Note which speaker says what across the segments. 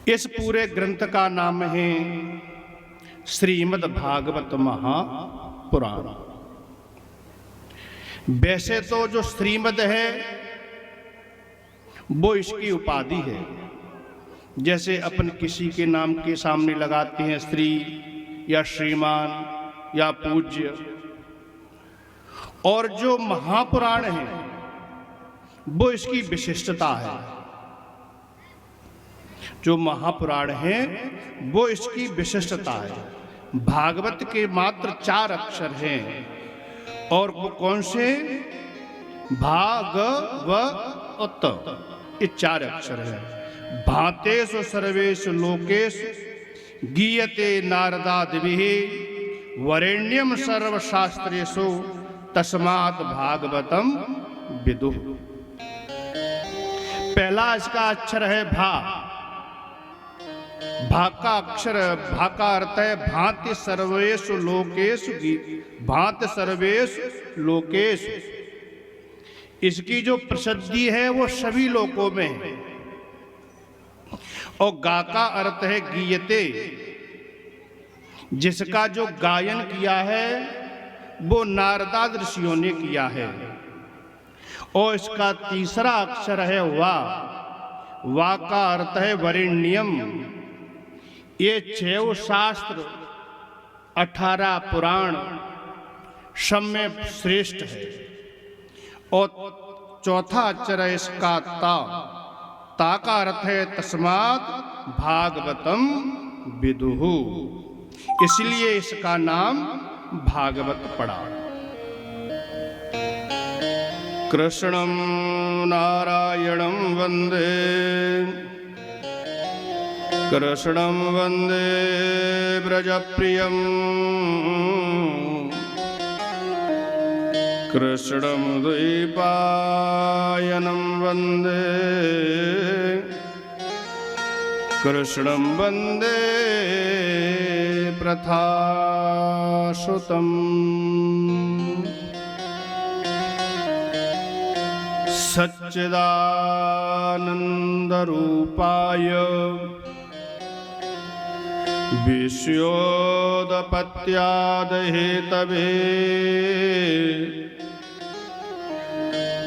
Speaker 1: इस पूरे ग्रंथ का नाम है श्रीमद् भागवत महापुराण। वैसे तो जो श्रीमद् है वो इसकी उपाधि है। जैसे अपन किसी के नाम के सामने लगाते हैं श्री या श्रीमान या पूज्य, और जो महापुराण है वो इसकी विशिष्टता है। जो महापुराण है वो इसकी विशिष्टता है। भागवत के मात्र 4 अक्षर हैं, और वो कौन से? भागवत, ये 4 अक्षर हैं। भातेषु सर्वेषु लोकेषु गीयते नारदादिभिः वरेण्यम सर्वशास्त्रेषु तस्मात् भागवतम विदुः। पहला इसका अक्षर है भा। भा का अक्षर, भा का अर्थ है भांति सर्वेषु लोकेषु, भांति सर्वेषु लोकेषु। इसकी जो प्रसिद्धि है वो सभी लोकों में है। और गा का अर्थ है गीयते, जिसका जो गायन किया है वो नारदाद ऋषियों ने किया है। और इसका तीसरा अक्षर है वा। वा का अर्थ है वरेण्यम। ये 6 शास्त्र 18 पुराण सब में श्रेष्ठ है। और चौथा अक्षर है इसका ता। ता का अर्थ है तस्मात् भागवतम विदुः, इसलिए इसका नाम भागवत पड़ा। कृष्णं नारायणं वन्दे, कृष्णं वन्दे व्रजप्रियं, कृष्णं द्वैपायनं वन्दे, कृष्णं वन्दे प्रथासुतम्। सच्चिदानन्दरूपाय विश्वोदपत्यादहेतवे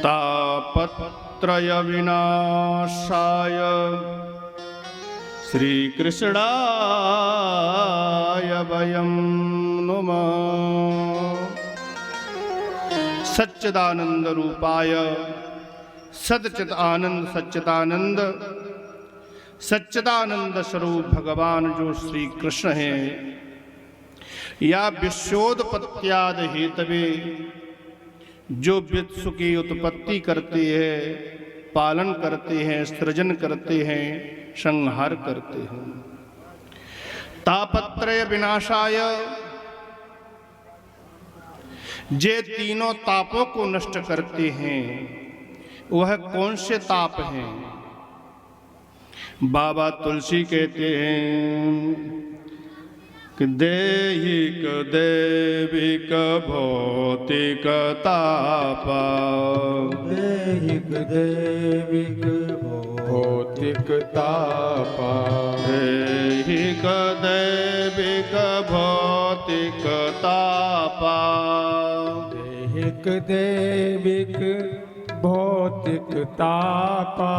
Speaker 1: तापत्रय विनाशाय श्रीकृष्णाय वयं नुमः। सच्चिदानंद रूपाय, सच्चिद आनंद सच्चिदानंद, सच्चिदानंद स्वरूप भगवान जो श्री कृष्ण हैं, या विश्वोत्पत्त्याद हेतवे, जो विश्व की उत्पत्ति करते हैं, पालन करते हैं, सृजन करते हैं, संहार करते हैं। तापत्रय विनाशाय, जे तीनों तापों को नष्ट करते हैं। वह कौन से ताप हैं? बाबा तुलसी कहते हैं कि दैहिक दैविक भौतिक तापा,
Speaker 2: दैहिक दैविक भौतिक तापा,
Speaker 1: दैहिक दैविक भौतिक तापा,
Speaker 2: दैहिक दैविक भौतिक तापा।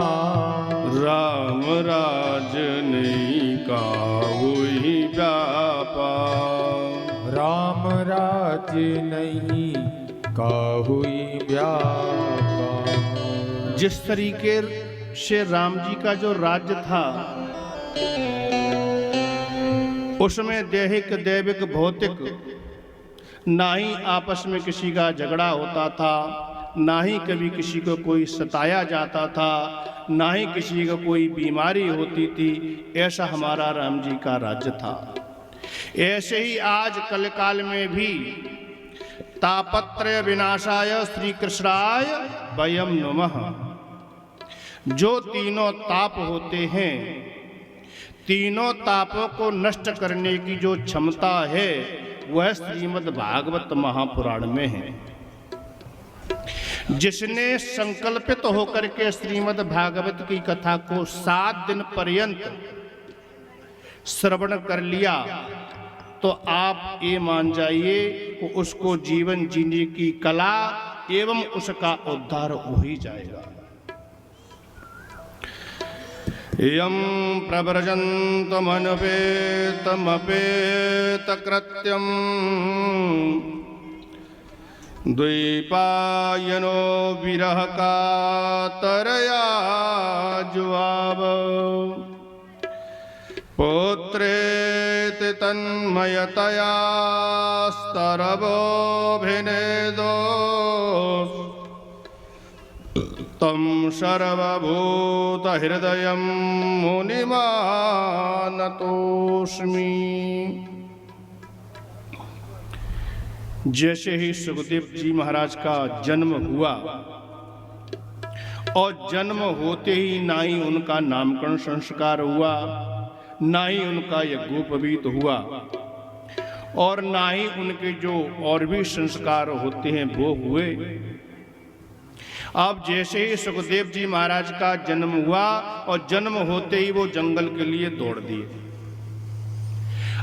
Speaker 1: राम राज नहीं काहुई व्यापा,
Speaker 2: राम राज नहीं काहुई व्यापा।
Speaker 1: जिस तरीके से राम जी का जो राज्य था, उसमें दैहिक दैविक भौतिक ना ही आपस में किसी का झगड़ा होता था, ना ही कभी किसी को कोई सताया जाता था, ना ही किसी को कोई बीमारी होती थी। ऐसा हमारा राम जी का राज्य था। ऐसे ही आज कलकाल में भी तापत्रय विनाशाय श्री कृष्णाय वयं नुमः। जो तीनों ताप होते हैं, तीनों तापों को नष्ट करने की जो क्षमता है वह श्रीमद् भागवत महापुराण में है। जिसने संकल्पित होकर के श्रीमद् भागवत की कथा को 7 दिन पर्यंत श्रवण कर लिया तो आप ये मान जाइए कि उसको जीवन जीने की कला एवं उसका उद्धार हो ही जाएगा। यं प्रव्रजन्तमनुपेतमपेतकृत्यम् द्वैपायनो विरह कातरया जुआव पुत्रेति तन्मयतया स्तरवोऽभिनेदो तं सर्वभूतहृदयं मुनिमानतोऽस्मि। जैसे ही सुखदेव जी महाराज का जन्म हुआ और जन्म होते ही ना ही उनका नामकरण संस्कार हुआ, ना ही उनका यज्ञोपवीत हुआ और ना ही उनके जो और भी संस्कार होते हैं वो हुए। अब जैसे ही सुखदेव जी महाराज का जन्म हुआ और जन्म होते ही वो जंगल के लिए दौड़ दिए।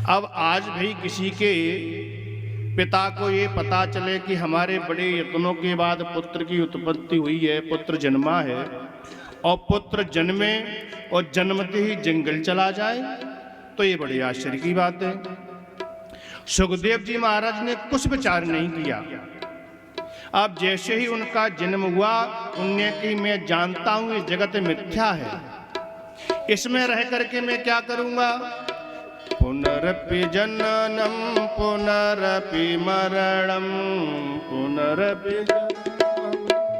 Speaker 1: अब आज भी किसी के पिता को ये पता चले कि हमारे बड़े यत्नों के बाद पुत्र की उत्पत्ति हुई है, पुत्र जन्मा है, और पुत्र जन्मे और जन्मते ही जंगल चला जाए, तो ये बड़ी आश्चर्य की बात है। सुखदेव जी महाराज ने कुछ विचार नहीं किया। अब जैसे ही उनका जन्म हुआ उनने कि मैं जानता हूं ये जगत मिथ्या है, इसमें रह करके मैं क्या करूंगा। पुनरपि जननम पुनरपि मरणम पुनरपि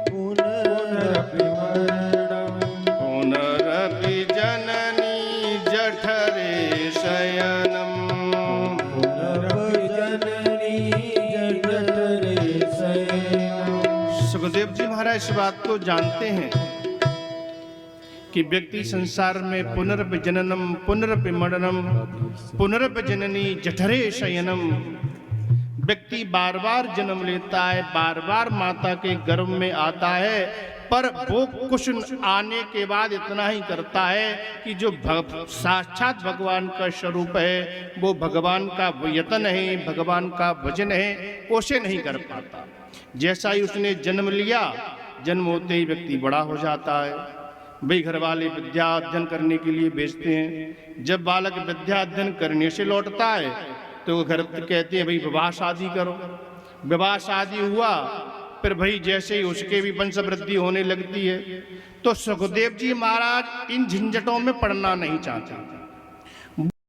Speaker 1: पुनरपि मरणम पुनरपि जननी जठरे शयनम पुनरपि जननी जठरे शयनम। सुखदेव जी महाराज इस बात को जानते हैं कि व्यक्ति संसार में पुनरपि जननम पुनरपि मरणम पुनरपि जननी जठरे शयनम, व्यक्ति बार बार जन्म लेता है, बार बार माता के गर्भ में आता है, पर वो कुछ आने के बाद इतना ही करता है कि जो साक्षात भगवान का स्वरूप है, वो भगवान का यतन है, भगवान का भजन है, उसे नहीं कर पाता। जैसा ही उसने जन्म लिया, जन्म होते ही व्यक्ति बड़ा हो जाता है। भाई घर वाले विद्या अध्ययन करने के लिए भेजते हैं। जब बालक विद्या अध्ययन करने से लौटता है तो घर कहते हैं भाई विवाह शादी करो। विवाह शादी हुआ, फिर भाई जैसे ही उसके भी वंश वृद्धि होने लगती है। तो सुखदेव जी महाराज इन झंझटों में पड़ना नहीं चाहते।